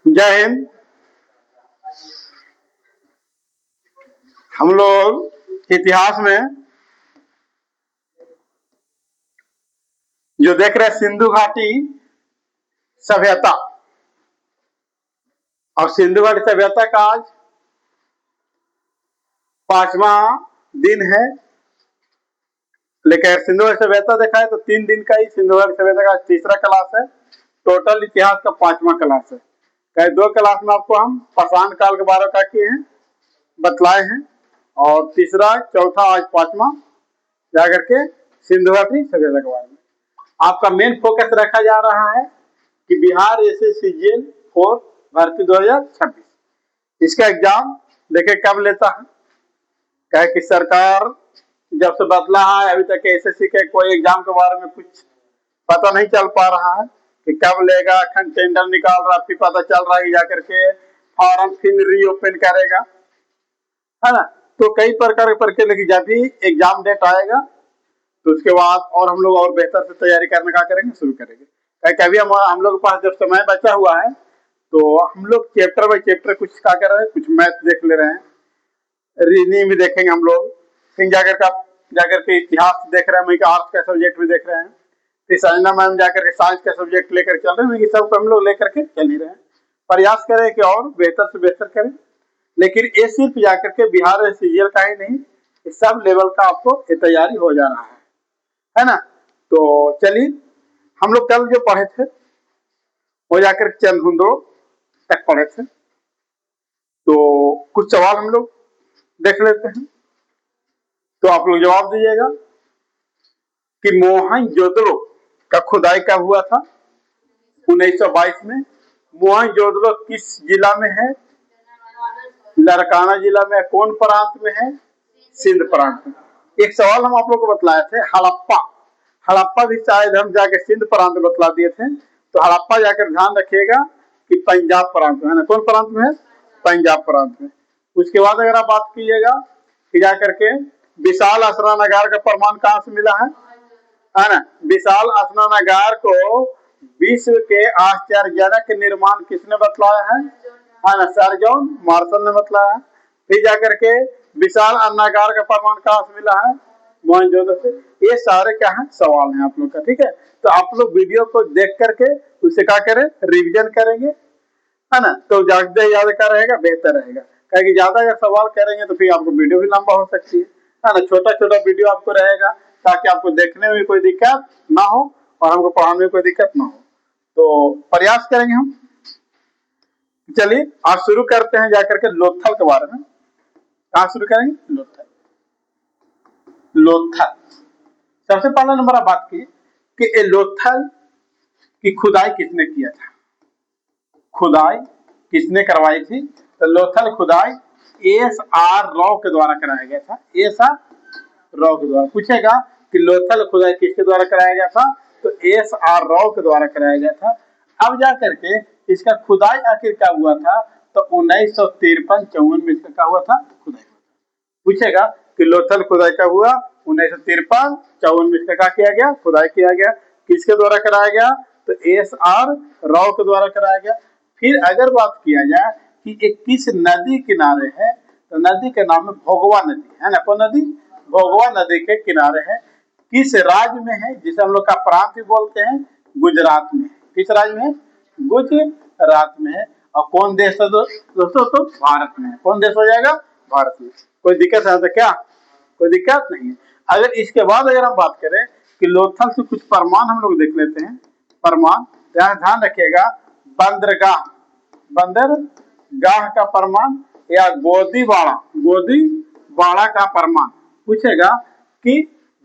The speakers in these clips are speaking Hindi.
जय हिंद। हम लोग इतिहास में जो देख रहे हैं सिंधु घाटी सभ्यता, और सिंधु घाटी सभ्यता का आज 5वां दिन है। लेकिन सिंधु घाटी सभ्यता देखा है तो 3 दिन का ही सिंधु घाटी सभ्यता का तीसरा क्लास है। टोटल इतिहास का 5वां क्लास है। कई 2 क्लास में आपको हम पाषाण काल के बारे में किए हैं, बतलाए हैं, और तीसरा चौथा आज 5वां जाकर के सिंधु घाटी सभ्यता के बारे में आपका मेन फोकस रखा जा रहा है कि बिहार एसएससीजीएल 4 भर्ती 2026 इसका एग्जाम देखे कब लेता है। कहे कि सरकार जब से बदला है अभी तक एसएससी के कोई एग्जाम के बारे में कुछ पता नहीं चल पा रहा है कि कब लेगा। खंड टेंडर निकाल रहा, फिर पता चल रहा है जाकर के फॉर्म फिर रीओपन करेगा, है ना। तो कई प्रकार के लेकिन जब भी एग्जाम डेट आएगा तो उसके बाद और हम लोग और बेहतर से तैयारी करने का करेंगे, शुरू करेंगे। कभी हम लोग के पास जब समय बचा हुआ है तो हम लोग चैप्टर बाय चैप्टर कुछ क्या कर रहे हैं, कुछ मैथ देख ले रहे हैं, रीजनिंग भी देखेंगे हम लोग, फिर जाकर के इतिहास देख रहे हैं, वही आर्ट्स का सब्जेक्ट भी देख रहे हैं, फिर संजना मैम जाकर के साइंस का सब्जेक्ट लेकर चल रहे हैं। ये सब हम लोग लेकर के चल ही रहे हैं। प्रयास करें कि और बेहतर से बेहतर करें। लेकिन ये सिर्फ जाकर के बिहार सीजीएल का ही नहीं, इस सब लेवल का आपको ये तैयारी हो जा रहा है ना। तो चलिए हम लोग कल जो पढ़े थे वो जाकर चंद्रहुंडो तक पढ़े थे, तो कुछ सवाल हम लोग देख लेते हैं, तो आप लोग जवाब दीजिएगा कि मोहनजोदड़ो का खुदाई कब हुआ था 1922 में। मोहनजोदड़ो किस जिला में है? लड़काना जिला में। कौन प्रांत में है? सिंध प्रांत में। एक सवाल हम आप लोग को बतलाए थे, हड़प्पा भी शायद हम जाके सिंध प्रांत में बतला दिए थे, तो हड़प्पा जाकर ध्यान रखिएगा कि पंजाब प्रांत में है ना। कौन प्रांत में है? पंजाब प्रांत में। उसके बाद अगर आप बात कीजिएगा कि जाकर के विशाल स्नानागार का प्रमाण कहाँ से मिला है ना। विशाल स्नानागार को विश्व के आश्चर्यजनक निर्माण किसने बतलाया है ना, सर जॉन मार्शल ने बतलाया है। फिर जाकर के विशाल स्नानागार का प्रमाण कहाँ से मिला है? मोहनजोदड़ो से। ये सारे क्या है सवाल हैं आप लोग का, ठीक है। तो आप लोग वीडियो को देख करके उसे क्या करें, रिविजन करेंगे, है ना। तो ज्यादा याद का रहेगा बेहतर रहेगा, क्योंकि ज्यादा अगर सवाल करेंगे तो फिर आपको वीडियो भी लंबा हो सकती है ना। छोटा छोटा वीडियो आपको रहेगा ताकि आपको देखने में कोई दिक्कत ना हो और हमको पढ़ाने में कोई दिक्कत ना हो। तो प्रयास करेंगे हम। चलिए आज शुरू करते हैं जाकर के लोथल के बारे में। कहाँ शुरू करेंगे? लोथल। सबसे पहला नंबर आप बात की कि लोथल की खुदाई किसने किया था, खुदाई किसने करवाई थी? तो लोथल खुदाई एस.आर. राव के द्वारा कराया गया था। एस.आर. राव के द्वारा। पूछेगा कि लोथल खुदाई किसके द्वारा कराया गया था, तो एस.आर. राव के द्वारा कराया गया था। अब जाकर के इसका खुदाई आखिर क्या हुआ था, तो 1953-54 में इसका क्या हुआ था, खुदाई। पूछेगा कि लोथल खुदाई कब हुआ, 1953-54 में इसका क्या किया गया, खुदाई किया गया। किसके द्वारा कराया गया, तो एस.आर. राव के द्वारा कराया गया। फिर अगर बात किया जाए कि एक किस नदी किनारे है, तो नदी के नाम में भोगवा नदी है ना। कौन नदी? भोगवा नदी के किनारे है। किस राज्य में है, जिसे हम लोग का प्रांत भी बोलते हैं, गुजरात में। किस राज्य में है? गुजरात में है। और कौन देश है दोस्तों? तो भारत में है। कौन देश हो जाएगा? भारत में। कोई दिक्कत है तो क्या? कोई दिक्कत नहीं है। अगर इसके बाद अगर हम बात करें कि लोथल से कुछ प्रमाण हम लोग देख लेते हैं। प्रमाण ध्यान रखिएगा, बंदरगाह का प्रमाण या गोदीवाड़ा का प्रमाण। पूछेगा कि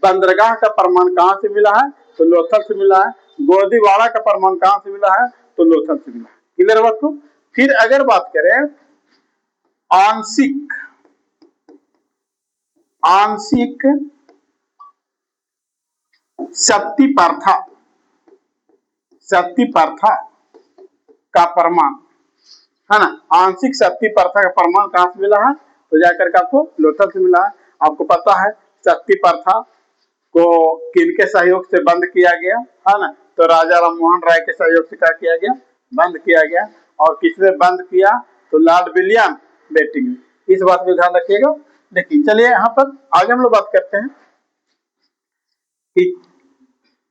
बंदरगाह का प्रमाण कहाँ से मिला है, तो लोथल से मिला है। गोदीवाड़ा का प्रमाण कहाँ से मिला है, तो लोथल से मिला है। क्लियर बात को। फिर अगर बात करें आंशिक शक्ति प्रथा का प्रमाण, है ना। आंशिक शक्ति प्रथा का प्रमाण कहाँ से मिला है, तो जाकर के आपको लोथल से मिला है। आपको पता है शक्ति प्रथा को किनके सहयोग से बंद किया गया, है ना? तो राजा राम मोहन राय के सहयोग से क्या किया गया, बंद किया गया। और किसने बंद किया, तो लॉर्ड विलियम बेंटिक। इस बात को ध्यान रखिएगा। देखिए चलिए यहाँ पर आगे हम लोग बात करते हैं कि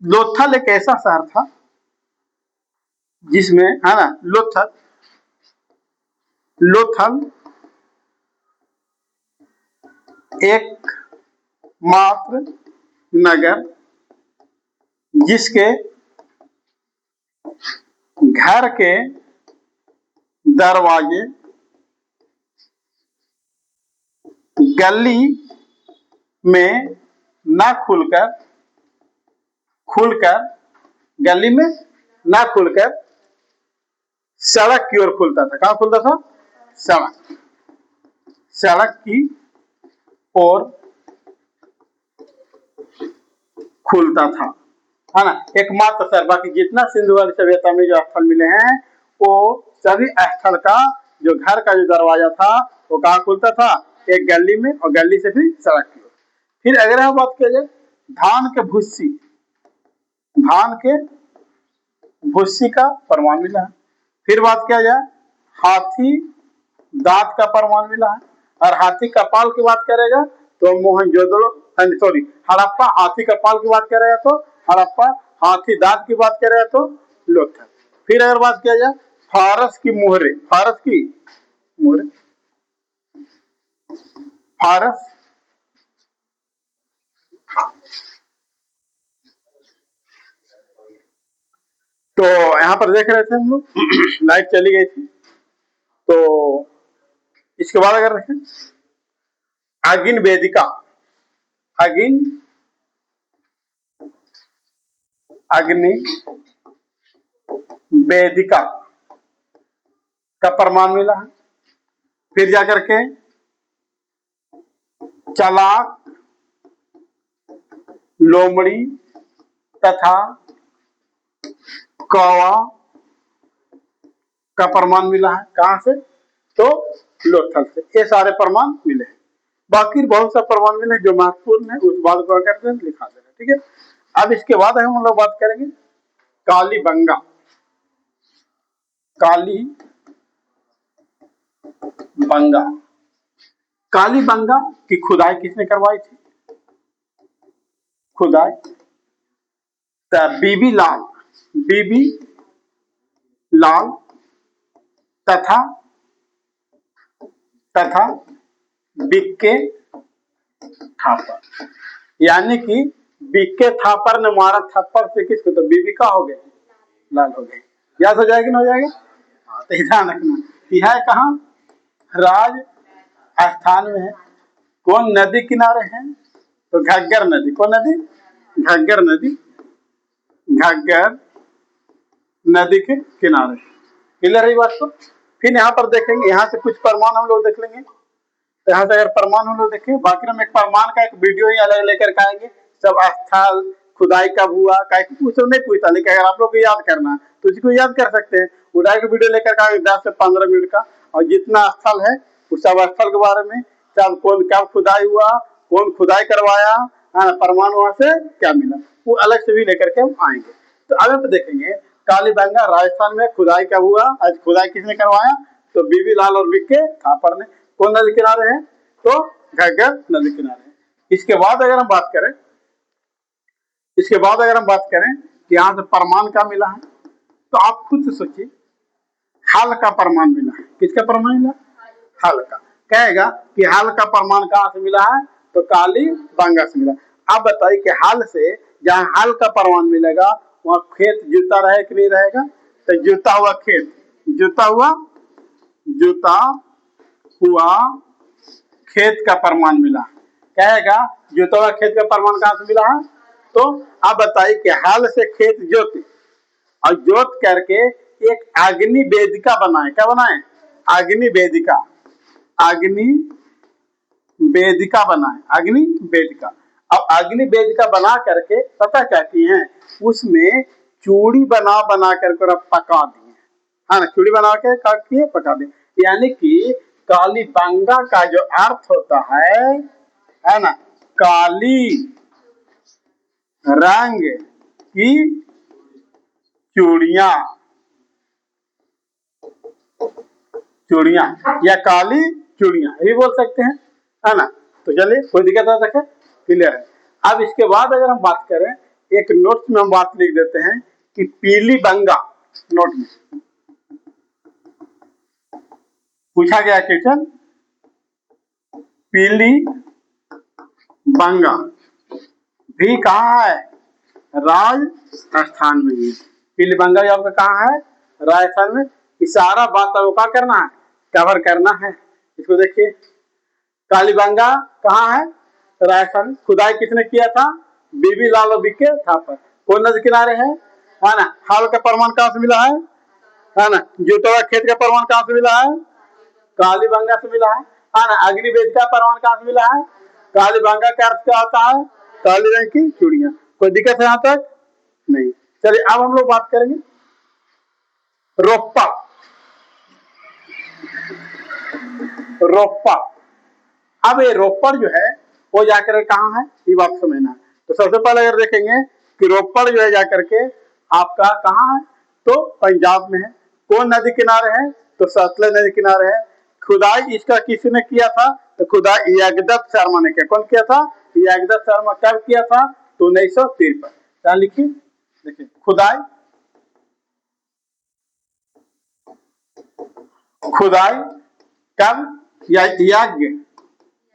लोथल एक ऐसा शहर था जिसमें, है ना, लोथल एक मात्र नगर जिसके घर के दरवाजे गली में न खुलकर गली में न खुलकर सड़क की ओर खुलता था। कहाँ खुलता था, सड़क की ओर खुलता था, है ना? एकमात्र शहर। बाकी जितना सिंधु घाटी सभ्यता में जो स्थल मिले हैं वो सभी स्थल का जो घर का जो दरवाजा था वो कहाँ खुलता था, एक गली में, और गली से भी सड़क की ओर। फिर अगर हम बात करें धान के भूसी का प्रमाण मिला है। फिर बात किया जाए हाथी दांत का प्रमाण मिला है। और हाथी कपाल की बात करेगा तो मोहनजोदड़ो, सॉरी हड़प्पा हाथी कपाल की बात करेगा तो हड़प्पा, हाथी दांत की बात करेगा तो लोथल। फिर अगर बात किया जाए फारस की मोहरे, फारस तो यहाँ पर देख रहे थे हम लोग लाइट चली गई थी। तो इसके बाद अगर देखें अगिन अग्नि वेदिका का प्रमाण मिला है। फिर जाकर के चलाक लोमड़ी तथा कौवा का प्रमाण मिला है। कहां से, तो लोथल से। ये सारे प्रमाण मिले हैं। बाकी बहुत सा प्रमाण मिले जो महत्वपूर्ण है, उस बात को करके लिखा देना, ठीक है। अब इसके बाद हम लोग बात करेंगे कालीबंगा की खुदाई किसने करवाई थी, बीबी लाल तथा बिक्के थापर। यानी कि बिक्के थापर ने मारा थप्पड़ से किसको, तो बीबी का हो गए, लाल हो गए। याद हो जाएगा ना, हो जाएगा। तो ध्यान रखना यह कहाँ, राजस्थान में है। कौन नदी किनारे है, तो घग्गर नदी। कौन नदी, घग्गर नदी के किनारे। क्लियर है बात को। फिर यहाँ पर देखेंगे, यहाँ से कुछ प्रमाण हम लोग देख लेंगे। तो यहाँ से अगर प्रमाण हम लोग देखें, बाकी हम एक प्रमाण का एक वीडियो ही अलग लेकर के आएंगे। सब स्थल खुदाई कब हुआ, नहीं पूछता, लेकिन अगर आप लोग को याद करना है तो उसको याद कर सकते हैं। खुदाई का वीडियो लेकर के 10 से 15 मिनट का, और जितना स्थल है उस सब स्थल के बारे में, सब कौन कब खुदाई हुआ, कौन खुदाई करवाया, प्रमाण वहां से क्या मिला, वो अलग से भी लेकर के हम आएंगे। तो अब आप देखेंगे कालीबंगा राजस्थान में खुदाई कब हुआ, आज खुदाई किसने करवाया, तो बीबी लाल और बिक्के थापर ने। कौन नदी किनारे है, तो घग्गर नदी किनारे। इसके बाद अगर हम बात करें कि यहाँ से प्रमाण क्या मिला है, तो आप खुद से सोचिए। हल का प्रमाण मिला है। किसका प्रमाण मिला, हल का। कहेगा कि हल का प्रमाण कहाँ से मिला है, तो कालीबंगा से मिला। अब बताइए कि हल से जहाँ हल का प्रमाण मिलेगा वहां खेत जुता रहे कि नहीं रहेगा, तो जुता हुआ खेत, जुता हुआ खेत का प्रमाण मिला। कहेगा जुता हुआ खेत का प्रमाण कहां से मिला है, तो आप बताइए कि हल से खेत जोते और जोत करके एक अग्नि वेदिका बनाए। क्या बनाए, अग्नि वेदिका बनाए, अग्नि वेदिका। अब अग्नि वेदिका बना करके पता क्या किए हैं, उसमें चूड़ी बना करके पका दिए, है ना, चूड़ी बना के किए पका दिए। यानी कि कालीबंगा का जो अर्थ होता है ना, काली रंग की चूड़ियां, चूड़ियां या काली चूड़ियां ये भी बोल सकते हैं, है ना। तो चलिए कोई दिक्कत है, देखे क्लियर है। अब इसके बाद अगर हम बात करें, एक नोट्स में हम बात लिख देते हैं कि पीली बंगा, नोट में पूछा गया क्वेश्चन, पीली बंगा भी कहाँ है, राजस्थान में ही। पीली बंगा आपका कहाँ है, राजस्थान में। इशारा बात आपको क्या करना है, कवर करना है। इसको देखिए, कालीबंगा कहाँ है, राजस्थान। खुदाई किसने किया था, बीबी लाल और बीके थापर। कौन नदी किनारे है ना। हाल का प्रमाण कहाँ से मिला है ना। जोतवा खेत का प्रमाण कहाँ से मिला है, कालीबंगा से मिला है ना। अग्निवेद का प्रमाण कहाँ से मिला है, कालीबंगा का अर्थ क्या होता है, काली रंग की चूड़ियां। कोई दिक्कत है यहाँ तक नहीं। चलिए अब हम लोग बात करेंगे रोप्पा, रोप्पा। अब ये रोपड़ जो है वो जाकर कहाँ है, ये बात समझना है। तो सबसे पहले अगर देखेंगे कि रोपड़ जो है जाकर के आपका कहाँ है, तो पंजाब में है। कौन नदी किनारे है, तो सतलज नदी किनारे है। खुदाई इसका किसने किया था, तो खुदाई यज्ञदत्त शर्मा ने किया। कौन किया था, यज्ञदत्त शर्मा। कब किया था, तो 1953। क्या लिखिए, देखिए खुदाई, खुदाई कब,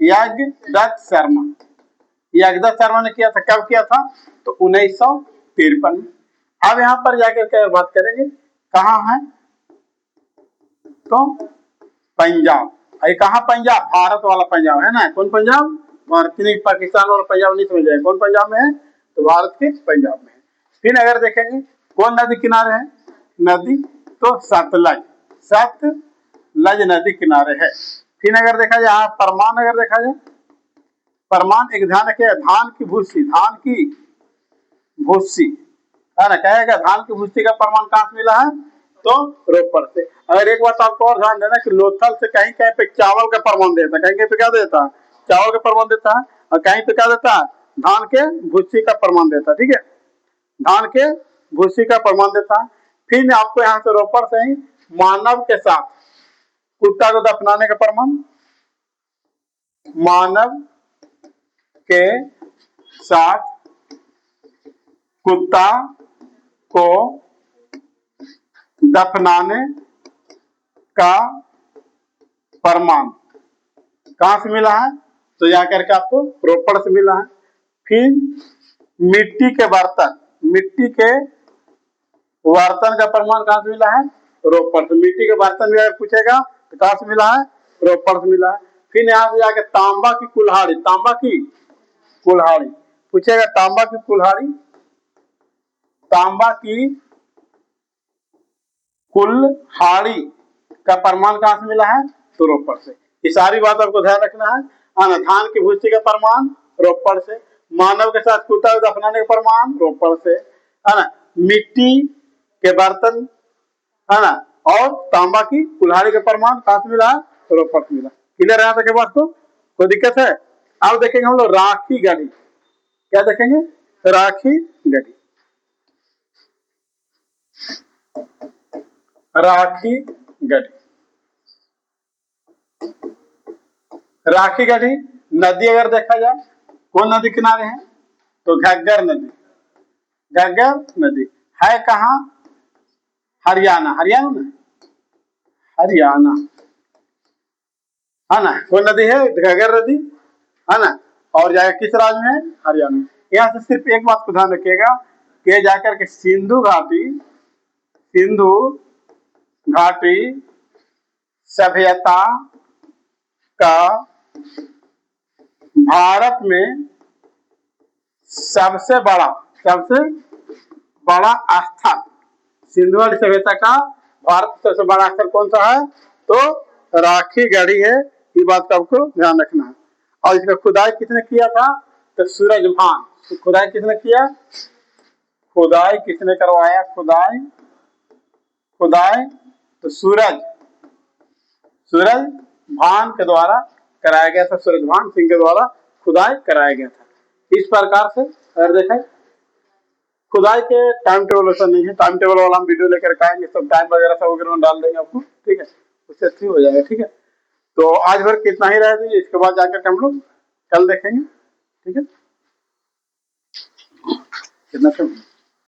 यज्ञदत्त शर्मा, यज्ञदत्त शर्मा ने किया था। कब किया था, तो 1953 में। अब यहाँ पर जाकर के बात करेंगे कहाँ है, तो पंजाब। अरे कहाँ पंजाब, भारत वाला पंजाब है ना। कौन पंजाब, भारत नहीं, पाकिस्तान वाला पंजाब नहीं समझ जाए। कौन पंजाब में है, तो भारत के पंजाब में है। फिर अगर देखेंगे कौन नदी किनारे है, नदी तो सतलज, सतलज नदी किनारे है। फिर अगर देखा जाए यहाँ परमान, अगर देखा जाए परमान, एक ध्यान रखिए, धान की भूसी, धान की भूसी है ना। कहेगा धान की भूसी का प्रमाण कहाँ से मिला है, तो रोपड़ से। अगर एक बात आपको और ध्यान देना कि लोथल से कहीं कहीं पे चावल का प्रमाण देता है, कहीं कहीं पे क्या देता है, चावल का प्रमाण देता है, और कहीं पे क्या देता है, धान के भूसी का प्रमाण देता है। ठीक है, धान के भूसी का प्रमाण देता है। फिर आपको यहाँ से रोपड़ से ही मानव के साथ कुत्ता को दफनाने का प्रमाण, मानव के साथ कुत्ता को दफनाने का प्रमाण कहां से मिला है, तो जाकर के आपको रोपड़ से मिला है। फिर मिट्टी के बर्तन, मिट्टी के बर्तन का प्रमाण कहां से मिला है, रोपड़ से। मिट्टी के बर्तन भी अगर पूछेगा तो कहां से मिला है, रोपड़ से मिला है। फिर यहां से जाकर तांबा की कुल्हाड़ी, तांबा की कुल्हाड़ी पूछेगा, तांबा की कुल्हाड़ी, तांबा की कुल्हाड़ी का प्रमाण कहां से मिला है, तो रोपड़ से। ये सारी बात आपको ध्यान रखना है ना। धान की भूसी का प्रमाण रोपड़ से, मानव के साथ कुत्ता को दफनाने का प्रमाण रोपड़ से, है ना। मिट्टी के बर्तन, है ना, और तांबा की कुल्हाड़ी का प्रमाण कहां से मिला है, तो रोपड़ से मिला। क्लियर है यहाँ तक बात को, कोई दिक्कत है। अब देखेंगे हम लोग राखी गढ़ी, क्या देखेंगे, राखी गढ़ी, राखी गढ़ी। राखी गढ़ी नदी अगर देखा जाए कौन नदी किनारे है, तो घग्गर नदी, घग्गर नदी है कहाँ, हरियाणा, हरियाणा में, हरियाणा है ना। कौन नदी है, घग्गर नदी है ना। और जाकर किस राज्य में है, हरियाणा में। यहाँ से सिर्फ एक बात को ध्यान रखिएगा कि जाकर के सिंधु घाटी, सिंधु घाटी सभ्यता का भारत में सबसे बड़ा स्थल, सिंधु घाटी सभ्यता का भारत में सबसे बड़ा स्थल कौन सा है, तो राखी गढ़ी है। ये बात का आपको ध्यान रखना है। और इसका खुदाई किसने किया था, तो सूरजभान। तो खुदाई किसने किया, खुदाई किसने करवाया, खुदाई, खुदाई तो सूरजभान के द्वारा कराया गया था, सूरजभान सिंह के द्वारा खुदाई कराया गया था। इस प्रकार से अगर देखें खुदाई के टाइम टेबल वैसा नहीं है, टाइम टेबल वाला हम वीडियो लेकर के आएंगे, सब टाइम वगैरह सब वगैरह में डाल देंगे आपको, ठीक है, उससे अच्छी हो जाएगा, ठीक है। तो आज भर कितना ही रह दीजिए, इसके बाद जाकर हम लोग कल देखेंगे, ठीक है। कितना